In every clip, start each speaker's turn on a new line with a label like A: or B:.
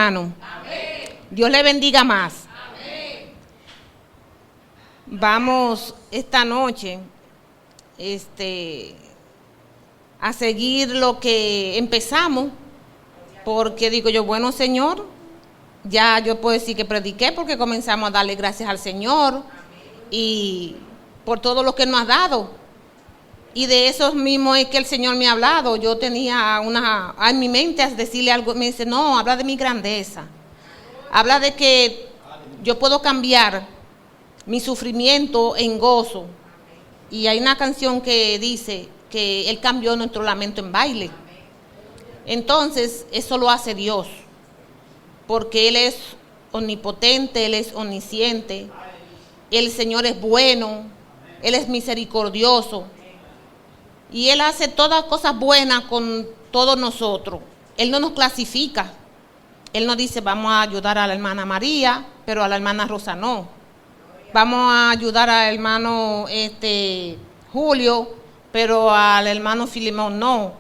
A: hermano.
B: Amén.
A: Dios le bendiga más.
B: Amén.
A: Vamos esta noche a seguir lo que empezamos, porque digo yo, bueno, Señor, ya yo puedo decir que prediqué porque comenzamos a darle gracias al Señor y por todo lo que nos ha dado. Y de eso mismo es que el Señor me ha hablado. Yo tenía en mi mente a decirle algo, me dice, no, habla de mi grandeza. Habla de que yo puedo cambiar mi sufrimiento en gozo. Y hay una canción que dice que Él cambió nuestro lamento en baile. Entonces, eso lo hace Dios, porque Él es omnipotente, Él es omnisciente, el Señor es bueno, Él es misericordioso, y Él hace todas cosas buenas con todos nosotros. Él no nos clasifica. Él no dice, vamos a ayudar a la hermana María, pero a la hermana Rosa no. Vamos a ayudar al hermano Julio, pero al hermano Filemón no.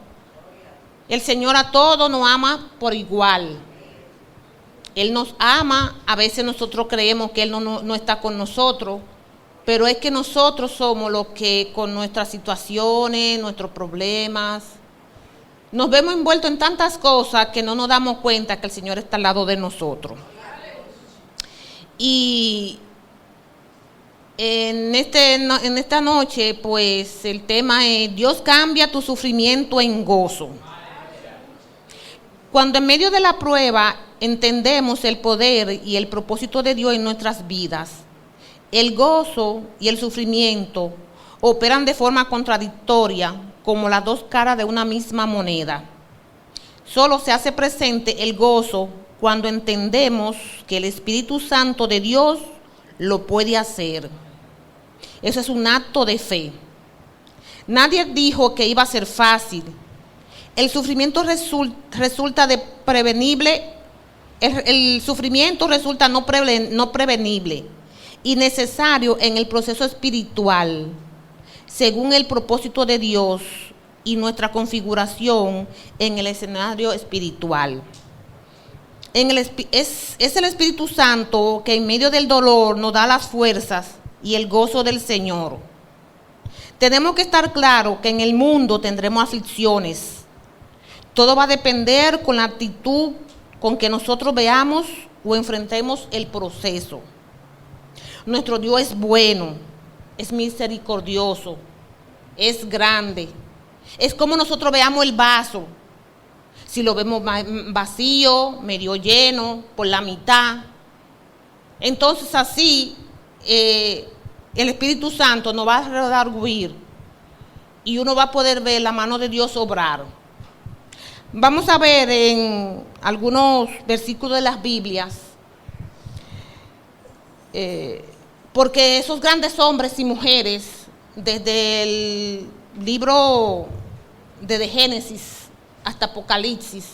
A: El Señor a todos nos ama por igual. Él nos ama, a veces nosotros creemos que Él no está con nosotros, pero es que nosotros somos los que con nuestras situaciones, nuestros problemas, nos vemos envueltos en tantas cosas que no nos damos cuenta que el Señor está al lado de nosotros. Y en esta noche, pues el tema es, Dios cambia tu sufrimiento en gozo. Cuando en medio de la prueba entendemos el poder y el propósito de Dios en nuestras vidas, el gozo y el sufrimiento operan de forma contradictoria, como las dos caras de una misma moneda. Solo se hace presente el gozo cuando entendemos que el Espíritu Santo de Dios lo puede hacer. Eso es un acto de fe. Nadie dijo que iba a ser fácil. El sufrimiento resulta de prevenible. El sufrimiento resulta no prevenible y necesario en el proceso espiritual, según el propósito de Dios y nuestra configuración en el escenario espiritual. Es el Espíritu Santo que en medio del dolor nos da las fuerzas y el gozo del Señor. Tenemos que estar claros que en el mundo tendremos aflicciones. Todo va a depender con la actitud con que nosotros veamos o enfrentemos el proceso. Nuestro Dios es bueno, es misericordioso, es grande. Es como nosotros veamos el vaso. Si lo vemos vacío, medio lleno, por la mitad. Entonces así el Espíritu Santo nos va a redarguir y uno va a poder ver la mano de Dios obrar. Vamos a ver en algunos versículos de las Biblias, porque esos grandes hombres y mujeres, desde el libro de Génesis hasta Apocalipsis,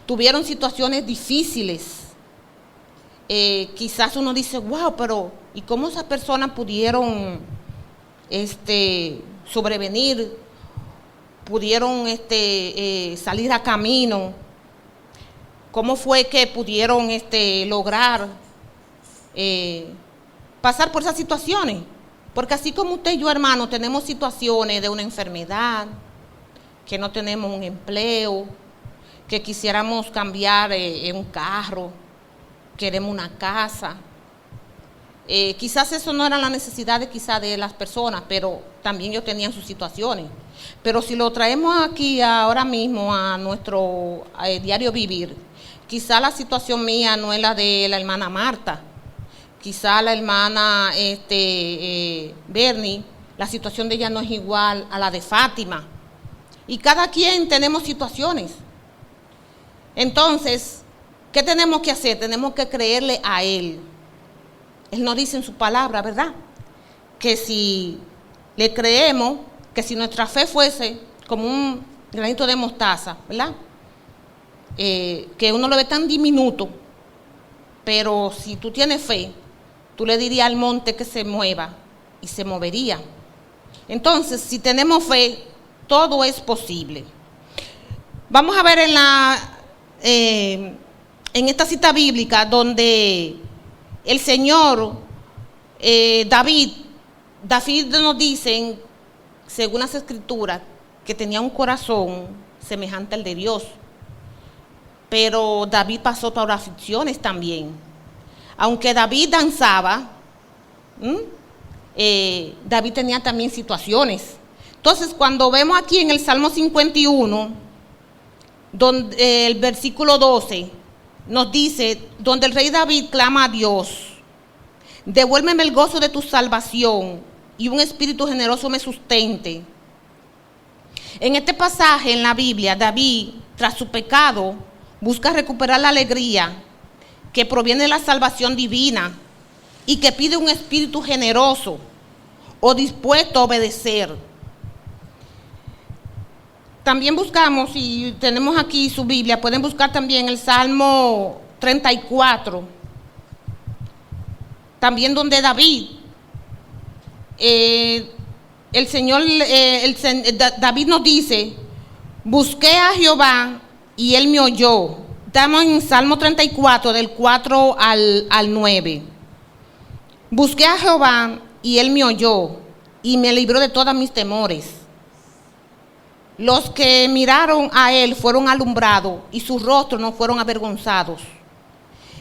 A: tuvieron situaciones difíciles. Quizás uno dice, wow, pero ¿y cómo esas personas pudieron sobrevenir? Pudieron salir a camino. ¿Cómo fue que pudieron lograr pasar por esas situaciones? Porque así como usted y yo, hermano, tenemos situaciones de una enfermedad, que no tenemos un empleo, que quisiéramos cambiar un carro, queremos una casa. Quizás eso no era la necesidad de las personas, pero también ellos tenían sus situaciones. Pero si lo traemos aquí ahora mismo a nuestro diario vivir, quizás la situación mía no es la de la hermana Marta, quizás la hermana Bernie, la situación de ella no es igual a la de Fátima. Y cada quien tenemos situaciones. Entonces, ¿qué tenemos que hacer? Tenemos que creerle a Él. Él nos dice en su palabra, ¿verdad? Que si le creemos, que si nuestra fe fuese como un granito de mostaza, ¿verdad? Que uno lo ve tan diminuto, pero si tú tienes fe, tú le dirías al monte que se mueva y se movería. Entonces, si tenemos fe, todo es posible. Vamos a ver en esta cita bíblica donde el Señor, David nos dice, según las Escrituras, que tenía un corazón semejante al de Dios. Pero David pasó por aflicciones también. Aunque David danzaba, David tenía también situaciones. Entonces, cuando vemos aquí en el Salmo 51, donde el versículo 12 nos dice, donde el rey David clama a Dios: devuélveme el gozo de tu salvación y un espíritu generoso me sustente. En este pasaje en la Biblia, David, tras su pecado, busca recuperar la alegría que proviene de la salvación divina y que pide un espíritu generoso o dispuesto a obedecer. También buscamos, y tenemos aquí su Biblia, pueden buscar también el Salmo 34, también donde David, David nos dice: busqué a Jehová y él me oyó. Estamos en Salmo 34, del 4 al 9. Busqué a Jehová y él me oyó y me libró de todos mis temores. Los que miraron a él fueron alumbrados y sus rostros no fueron avergonzados.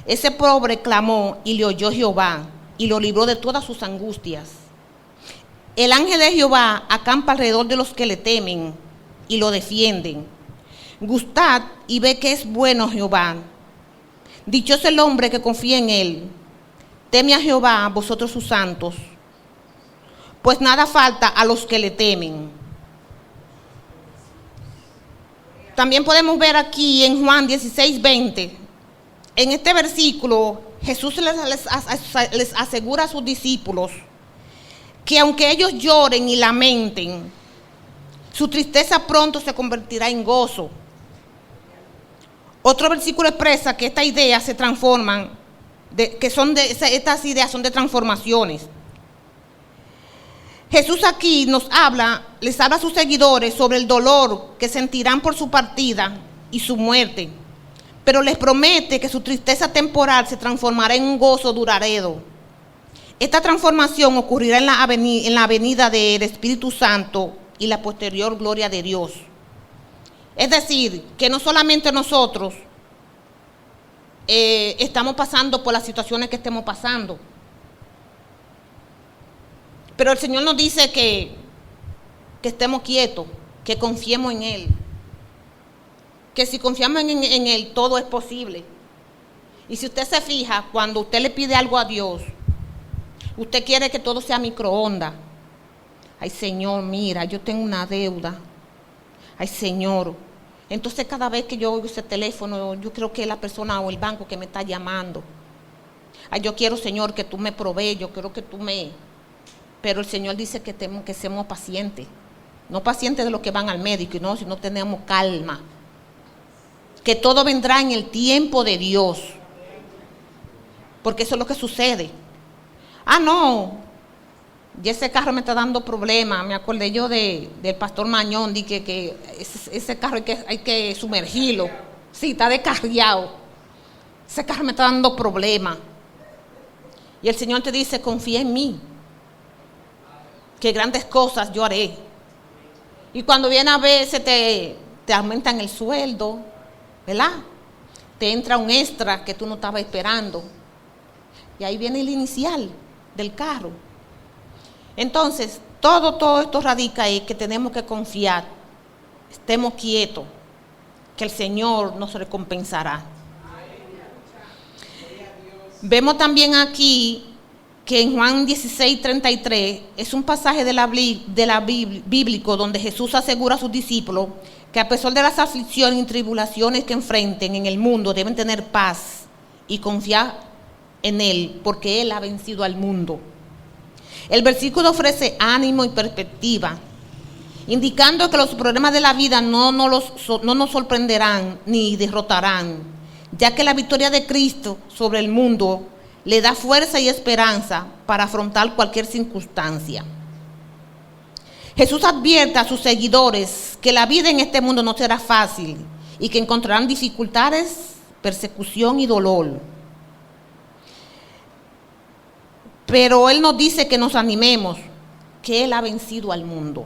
A: Ese pobre clamó y le oyó Jehová y lo libró de todas sus angustias. El ángel de Jehová acampa alrededor de los que le temen y lo defienden. Gustad y ve que es bueno Jehová. Dichoso el hombre que confía en él. Teme a Jehová, vosotros sus santos, pues nada falta a los que le temen. También podemos ver aquí en Juan 16:20, en este versículo, Jesús les asegura a sus discípulos que aunque ellos lloren y lamenten, su tristeza pronto se convertirá en gozo. Otro versículo expresa que estas ideas se transforman, estas ideas son de transformaciones. Jesús aquí les habla a sus seguidores sobre el dolor que sentirán por su partida y su muerte, pero les promete que su tristeza temporal se transformará en un gozo duradero. Esta transformación ocurrirá en la venida del Espíritu Santo y la posterior gloria de Dios. Es decir, que no solamente nosotros estamos pasando por las situaciones que estemos pasando, pero el Señor nos dice que estemos quietos, que confiemos en Él, que si confiamos en Él todo es posible. Y si usted se fija, cuando usted le pide algo a Dios, usted quiere que todo sea microondas. Ay, Señor, mira, yo tengo una deuda. Ay, Señor. Entonces cada vez que yo oigo ese teléfono, yo creo que es la persona o el banco que me está llamando. Ay, yo quiero, Señor, que tú me provees, yo quiero que tú me... Pero el Señor dice que seamos pacientes. No pacientes de los que van al médico, no, sino tenemos calma. Que todo vendrá en el tiempo de Dios. Porque eso es lo que sucede. Ah, no, y ese carro me está dando problemas. Me acordé yo del pastor Mañón, di que ese carro hay que sumergirlo. Sí, está descarriado. Ese carro me está dando problemas. Y el Señor te dice: confía en mí, que grandes cosas yo haré. Y cuando viene a ver, te aumentan el sueldo, ¿verdad? Te entra un extra que tú no estabas esperando. Y ahí viene el inicial del carro. Entonces, todo esto radica ahí, que tenemos que confiar. Estemos quietos, que el Señor nos recompensará. Vemos también aquí que en Juan 16:33 es un pasaje de la bíblico donde Jesús asegura a sus discípulos que a pesar de las aflicciones y tribulaciones que enfrenten en el mundo, deben tener paz y confiar en Él, porque Él ha vencido al mundo. El versículo ofrece ánimo y perspectiva, indicando que los problemas de la vida no nos sorprenderán ni derrotarán, ya que la victoria de Cristo sobre el mundo le da fuerza y esperanza para afrontar cualquier circunstancia. Jesús advierte a sus seguidores que la vida en este mundo no será fácil y que encontrarán dificultades persecución y dolor. Pero Él nos dice que nos animemos, que Él ha vencido al mundo.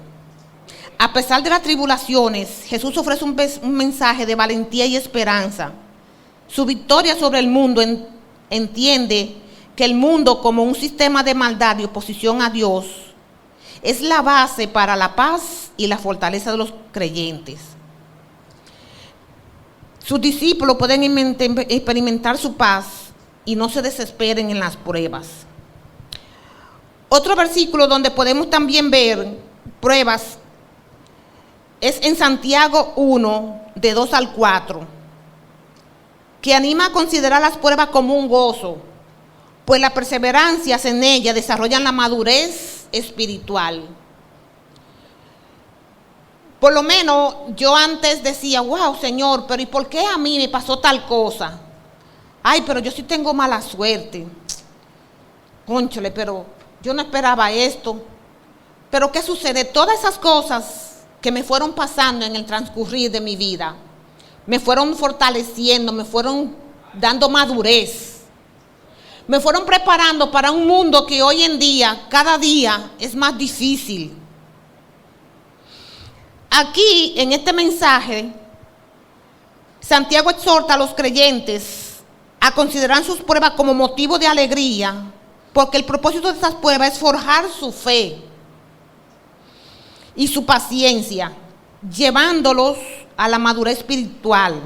A: A pesar de las tribulaciones, Jesús ofrece un mensaje de valentía y esperanza. Su victoria sobre el mundo entiende que el mundo, como un sistema de maldad y oposición a Dios, es la base para la paz y la fortaleza de los creyentes. Sus discípulos pueden experimentar su paz y no se desesperen en las pruebas. Otro versículo donde podemos también ver pruebas es en Santiago 1, de 2 al 4, que anima a considerar las pruebas como un gozo, pues las perseverancias en ellas desarrollan la madurez espiritual. Por lo menos yo antes decía, wow, Señor, pero ¿y por qué a mí me pasó tal cosa? Ay, pero yo sí tengo mala suerte. Cónchale, pero yo no esperaba esto. Pero ¿qué sucede? Todas esas cosas que me fueron pasando en el transcurrir de mi vida, me fueron fortaleciendo, me fueron dando madurez, me fueron preparando para un mundo que hoy en día, cada día, es más difícil. Aquí, en este mensaje, Santiago exhorta a los creyentes a considerar sus pruebas como motivo de alegría, porque el propósito de estas pruebas es forjar su fe y su paciencia, llevándolos a la madurez espiritual.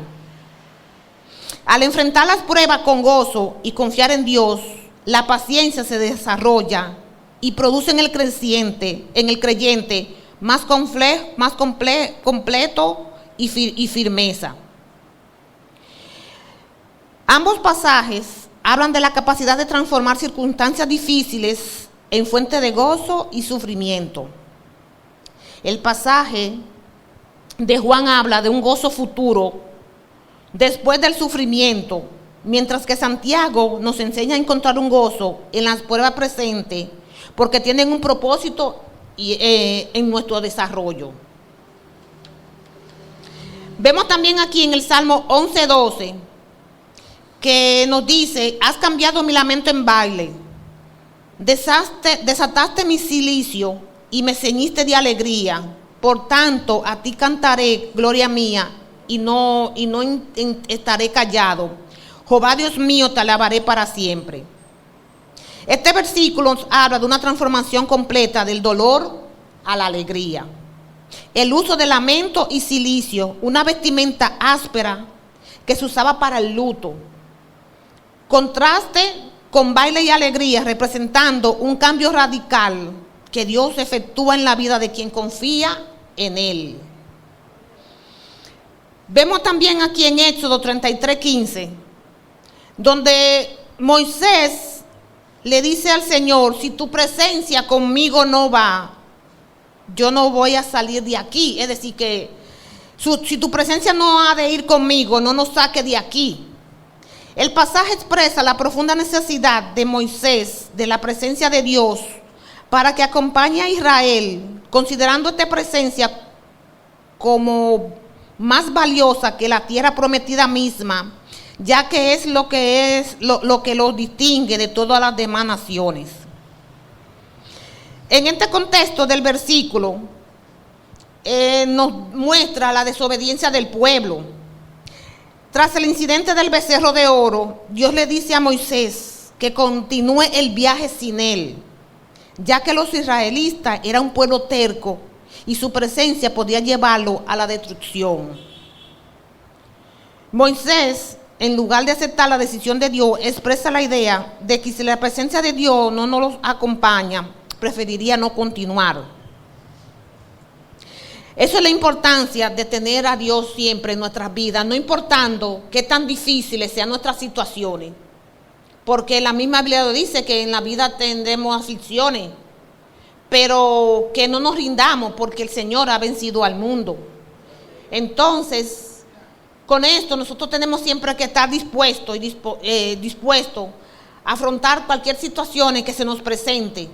A: Al enfrentar las pruebas con gozo y confiar en Dios, la paciencia se desarrolla y produce en el creyente más completo y firmeza. Ambos pasajes hablan de la capacidad de transformar circunstancias difíciles en fuente de gozo y sufrimiento. El pasaje de Juan habla de un gozo futuro después del sufrimiento, mientras que Santiago nos enseña a encontrar un gozo en las pruebas presentes, porque tienen un propósito en nuestro desarrollo. Vemos también aquí en el Salmo 11:12 que nos dice: has cambiado mi lamento en baile, desataste mi cilicio y me ceñiste de alegría. Por tanto, a ti cantaré, gloria mía, y no estaré callado. Jehová Dios mío, te alabaré para siempre. Este versículo nos habla de una transformación completa del dolor a la alegría. El uso de lamento y cilicio, una vestimenta áspera que se usaba para el luto. Contraste con baile y alegría, representando un cambio radical que Dios efectúa en la vida de quien confía en Él. Vemos también aquí en Éxodo 33:15, donde Moisés le dice al Señor: si tu presencia conmigo no va, yo no voy a salir de aquí. Es decir, que si tu presencia no ha de ir conmigo, no nos saque de aquí. El pasaje expresa la profunda necesidad de Moisés de la presencia de Dios para que acompañe a Israel, considerando esta presencia como más valiosa que la tierra prometida misma, ya que es lo que los distingue de todas las demás naciones. En este contexto del versículo nos muestra la desobediencia del pueblo. Tras el incidente del becerro de oro, Dios le dice a Moisés que continúe el viaje sin él, ya que los israelitas eran un pueblo terco y su presencia podía llevarlo a la destrucción. Moisés, en lugar de aceptar la decisión de Dios, expresa la idea de que si la presencia de Dios no nos acompaña, preferiría no continuar. Eso es la importancia de tener a Dios siempre en nuestras vidas, no importando qué tan difíciles sean nuestras situaciones. Porque la misma Biblia dice que en la vida tendremos aflicciones, pero que no nos rindamos porque el Señor ha vencido al mundo. Entonces, con esto nosotros tenemos siempre que estar dispuestos a afrontar cualquier situación que se nos presente.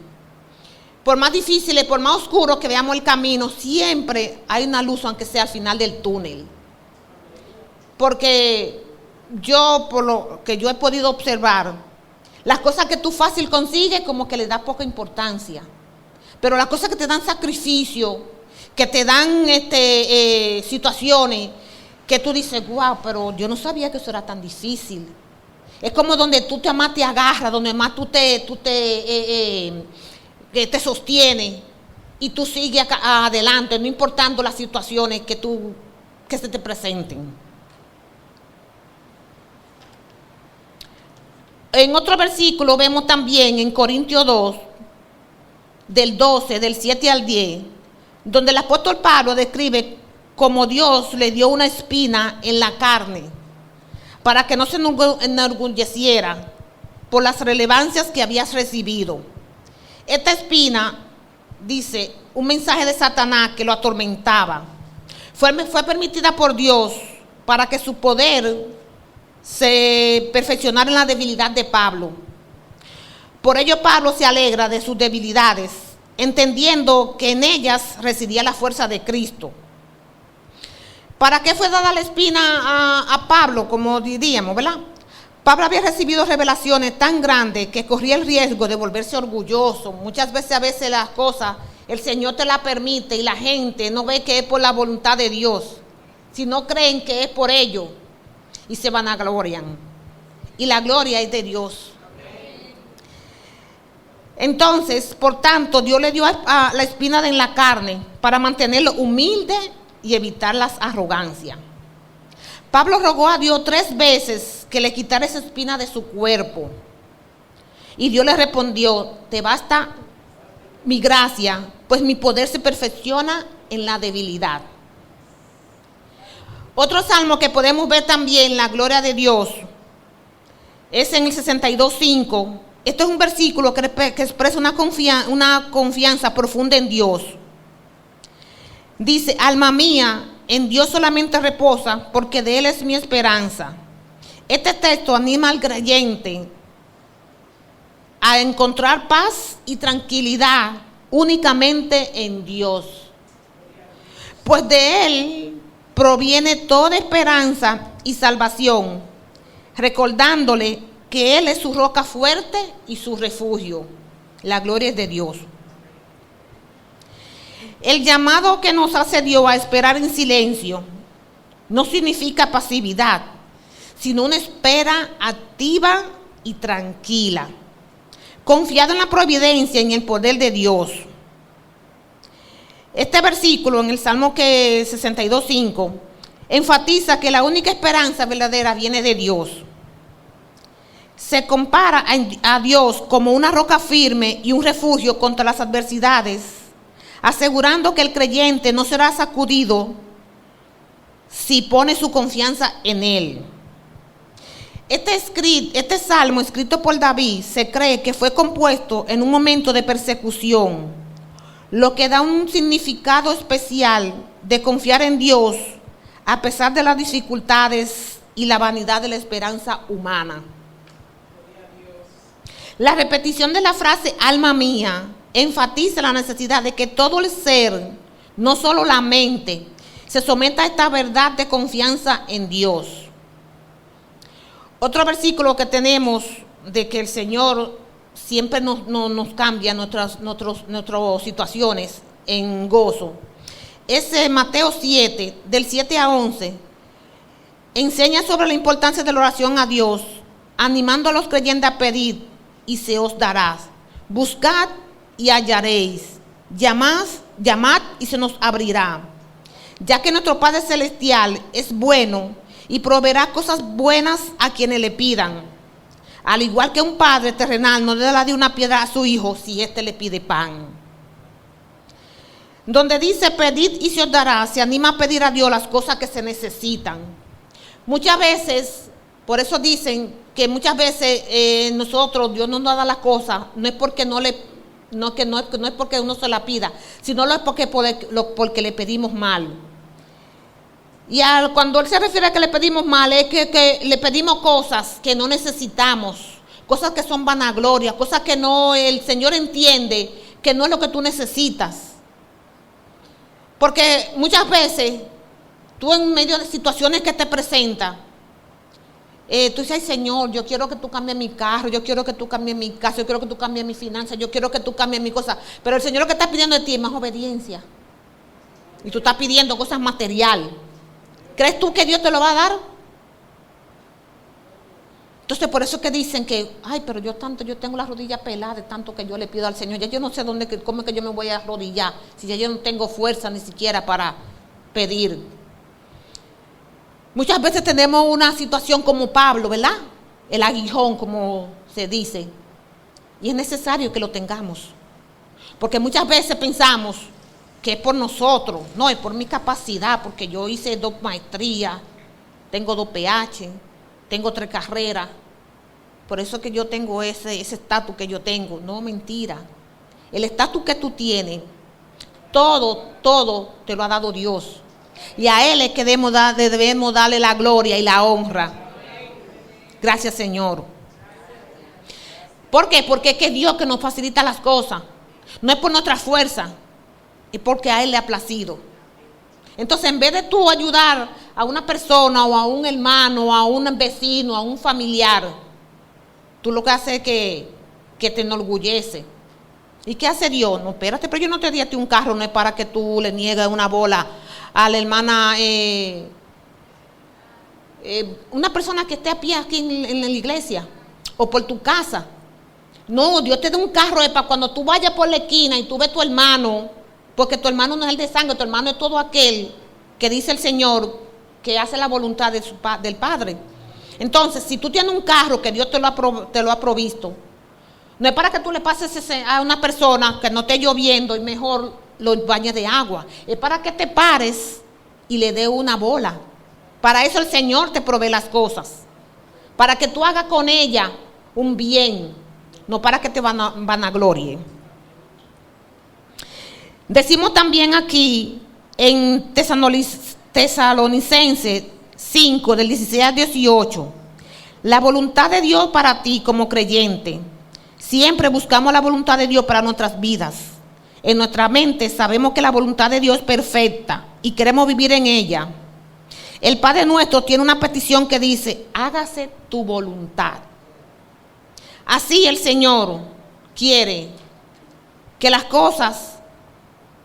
A: Por más difíciles, por más oscuro que veamos el camino, siempre hay una luz, aunque sea al final del túnel. Porque yo, por lo que yo he podido observar, las cosas que tú fácil consigues como que le das poca importancia. Pero las cosas que te dan sacrificio, que te dan situaciones que tú dices, wow, pero yo no sabía que eso era tan difícil. Es como donde tú más te agarras, donde más tú te sostienes y tú sigues adelante, no importando las situaciones que se te presenten. En otro versículo vemos también en Corintios 2, del 12, del 7 al 10, donde el apóstol Pablo describe cómo Dios le dio una espina en la carne para que no se enorgulleciera por las relevancias que habías recibido. Esta espina, dice, un mensaje de Satanás que lo atormentaba, fue permitida por Dios para que su poder se perfeccionara en la debilidad de Pablo. Por ello Pablo se alegra de sus debilidades, entendiendo que en ellas residía la fuerza de Cristo. ¿Para qué fue dada la espina a Pablo? Como diríamos, ¿verdad? Pablo había recibido revelaciones tan grandes que corría el riesgo de volverse orgulloso. Muchas veces las cosas el Señor te las permite y la gente no ve que es por la voluntad de Dios, sino creen que es por ello y se vanaglorian. Y la gloria es de Dios. Entonces, por tanto, Dios le dio la espina en la carne para mantenerlo humilde y evitar las arrogancias. Pablo rogó a Dios 3 veces que le quitara esa espina de su cuerpo. Y Dios le respondió, te basta mi gracia, pues mi poder se perfecciona en la debilidad. Otro salmo que podemos ver también, la gloria de Dios, es en el 62:5. Esto es un versículo que expresa una confianza profunda en Dios. Dice, alma mía, en Dios solamente reposa, porque de Él es mi esperanza. Este texto anima al creyente a encontrar paz y tranquilidad únicamente en Dios. Pues de Él proviene toda esperanza y salvación, recordándole que Él es su roca fuerte y su refugio. La gloria es de Dios. El llamado que nos hace Dios a esperar en silencio no significa pasividad, sino una espera activa y tranquila, confiada en la providencia y en el poder de Dios. Este versículo en el Salmo 62:5 enfatiza que la única esperanza verdadera viene de Dios. Se compara a Dios como una roca firme y un refugio contra las adversidades, asegurando que el creyente no será sacudido si pone su confianza en Él. Este salmo escrito por David se cree que fue compuesto en un momento de persecución, lo que da un significado especial de confiar en Dios a pesar de las dificultades y la vanidad de la esperanza humana. La repetición de la frase alma mía enfatiza la necesidad de que todo el ser, no solo la mente, se someta a esta verdad de confianza en Dios. Otro versículo que tenemos de que el Señor siempre nos cambia nuestras situaciones en gozo es Mateo 7, del 7 a 11. Enseña sobre la importancia de la oración a Dios, animando a los creyentes a pedir y se os dará. Buscad y hallaréis. Llamad y se nos abrirá. Ya que nuestro Padre Celestial es bueno y proveerá cosas buenas a quienes le pidan. Al igual que un padre terrenal no le da de una piedra a su hijo si éste le pide pan. Donde dice pedid y se os dará, se anima a pedir a Dios las cosas que se necesitan. Muchas veces, por eso dicen que muchas veces nosotros, Dios no nos da las cosas, no es porque no es porque uno se la pida, sino es porque le pedimos mal. Y cuando Él se refiere a que le pedimos mal, es que le pedimos cosas que no necesitamos, cosas que son vanagloria, cosas que no, el Señor entiende que no es lo que tú necesitas. Porque muchas veces tú en medio de situaciones que te presentan, Tú dices, ay Señor, yo quiero que tú cambies mi carro, yo quiero que tú cambies mi casa, yo quiero que tú cambies mi finanzas, yo quiero que tú cambies mi cosa. Pero el Señor lo que está pidiendo de ti es más obediencia. Y tú estás pidiendo cosas materiales. ¿Crees tú que Dios te lo va a dar? Entonces por eso que dicen que, ay, pero yo tengo la rodilla pelada de tanto que yo le pido al Señor. Ya yo no sé cómo es que yo me voy a arrodillar, si ya yo no tengo fuerza ni siquiera para pedir. Muchas veces tenemos una situación como Pablo, ¿verdad? El aguijón, como se dice. Y es necesario que lo tengamos. Porque muchas veces pensamos que es por nosotros. No, es por mi capacidad, porque yo hice 2 maestrías, tengo 2 PH, tengo 3 carreras. Por eso que yo tengo ese estatus que yo tengo. No, mentira. El estatus que tú tienes, todo te lo ha dado Dios. Y a Él es que debemos darle la gloria y la honra. Gracias, Señor. ¿Por qué? Porque es que Dios que nos facilita las cosas. No es por nuestra fuerza, es porque a Él le ha placido. Entonces, en vez de tú ayudar a una persona o a un hermano, o a un vecino, a un familiar, tú lo que haces es que te enorgullece. ¿Y qué hace Dios? No, espérate, pero yo no te di a ti un carro, no es para que tú le niegues una bola a la hermana, una persona que esté a pie aquí en la iglesia o por tu casa. No, Dios te da un carro para cuando tú vayas por la esquina y tú ves a tu hermano, porque tu hermano no es el de sangre, tu hermano es todo aquel que dice el Señor que hace la voluntad del Padre. Entonces, si tú tienes un carro que Dios te lo ha provisto, no es para que tú le pases a una persona que no esté lloviendo y mejor lo bañes de agua. Es para que te pares y le dé una bola. Para eso el Señor te provee las cosas. Para que tú hagas con ella un bien. No para que te vanaglorie. Decimos también aquí en Tesalonicenses 5, del 16 al 18. La voluntad de Dios para ti como creyente. Siempre buscamos la voluntad de Dios para nuestras vidas. En nuestra mente sabemos que la voluntad de Dios es perfecta y queremos vivir en ella. El Padre nuestro tiene una petición que dice, hágase tu voluntad. Así el Señor quiere que las cosas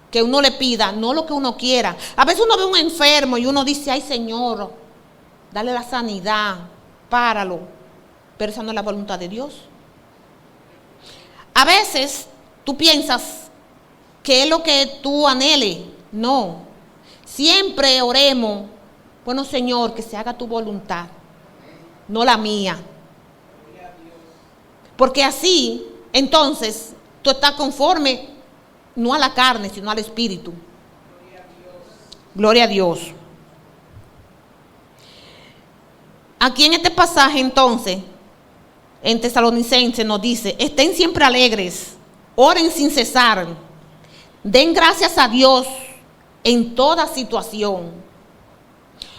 A: que uno le pida, no lo que uno quiera. A veces uno ve a un enfermo y uno dice, ay Señor, dale la sanidad, páralo. Pero esa no es la voluntad de Dios. A veces tú piensas que es lo que tú anheles. No. Siempre oremos, bueno Señor, que se haga tu voluntad, no la mía. Porque así, entonces, tú estás conforme, no a la carne, sino al Espíritu. Gloria a Dios. Aquí en este pasaje, entonces, en Tesalonicenses nos dice, estén siempre alegres, oren sin cesar, den gracias a Dios en toda situación.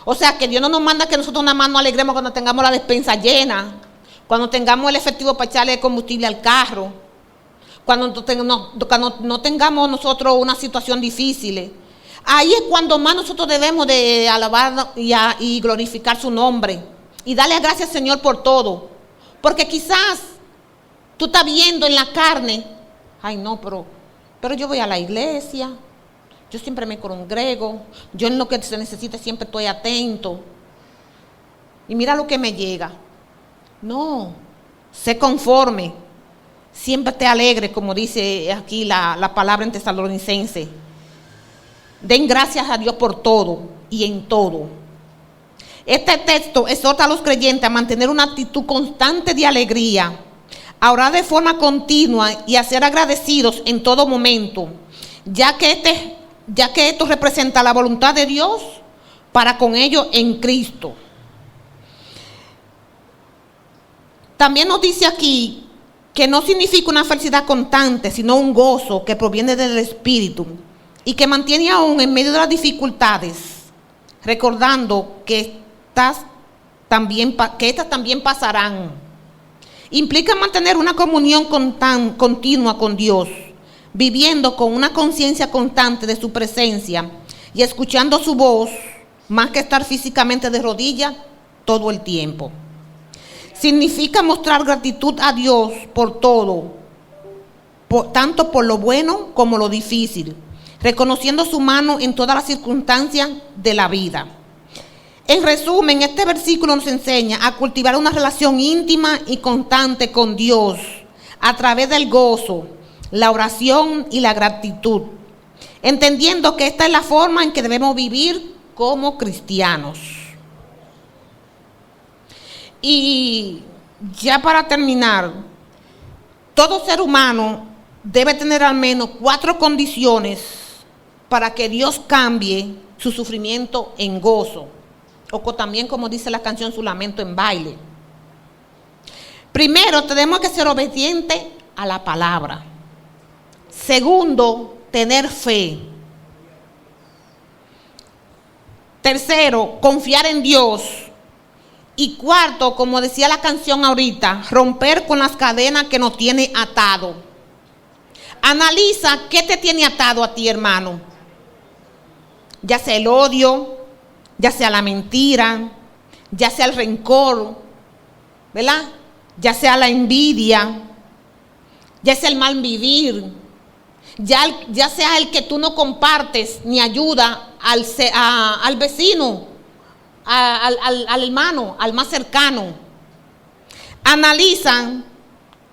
A: O sea, que Dios no nos manda que nosotros nada más nos alegremos cuando tengamos la despensa llena, cuando tengamos el efectivo para echarle combustible al carro, cuando no tengamos nosotros una situación difícil. Ahí es cuando más nosotros debemos de alabar y glorificar su nombre y darle gracias al Señor por todo. Porque quizás tú estás viendo en la carne, ay no, pero yo voy a la iglesia, yo siempre me congrego, yo en lo que se necesita siempre estoy atento. Y mira lo que me llega. No, sé conforme, siempre te alegre, como dice aquí la palabra en Tesalonicenses. Den gracias a Dios por todo y en todo. Este texto exhorta a los creyentes a mantener una actitud constante de alegría, a orar de forma continua y a ser agradecidos en todo momento, ya que esto representa la voluntad de Dios para con ellos en Cristo. También nos dice aquí que no significa una felicidad constante, sino un gozo que proviene del Espíritu y que mantiene aún en medio de las dificultades, recordando que estas también pasarán. Implica mantener una comunión continua con Dios, viviendo con una conciencia constante de su presencia y escuchando su voz, más que estar físicamente de rodillas todo el tiempo. significa mostrar gratitud a Dios por todo, tanto por lo bueno como lo difícil, reconociendo su mano en todas las circunstancias de la vida. En resumen, este versículo nos enseña a cultivar una relación íntima y constante con Dios a través del gozo, la oración y la gratitud, entendiendo que esta es la forma en que debemos vivir como cristianos. Y ya para terminar, todo ser humano debe tener al menos 4 condiciones para que Dios cambie su sufrimiento en gozo, o también, como dice la canción, su lamento en baile. Primero, tenemos que ser obedientes a la palabra. Segundo, tener fe. Tercero, confiar en Dios. Y cuarto, como decía la canción ahorita, romper con las cadenas que nos tiene atado. Analiza qué te tiene atado a ti, hermano. Ya sea el odio, ya sea la mentira, ya sea el rencor, ¿verdad? Ya sea la envidia, ya sea el mal vivir, ya sea el que tú no compartes ni ayuda al vecino, al hermano, al más cercano. Analizan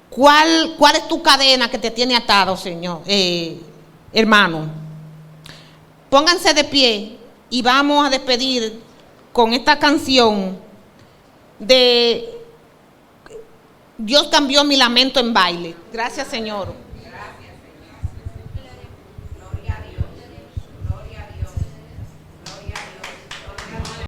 A: cuál es tu cadena que te tiene atado, Señor, hermano. Pónganse de pie y vamos a despedir con esta canción de Dios cambió mi lamento en baile. Gracias, Señor.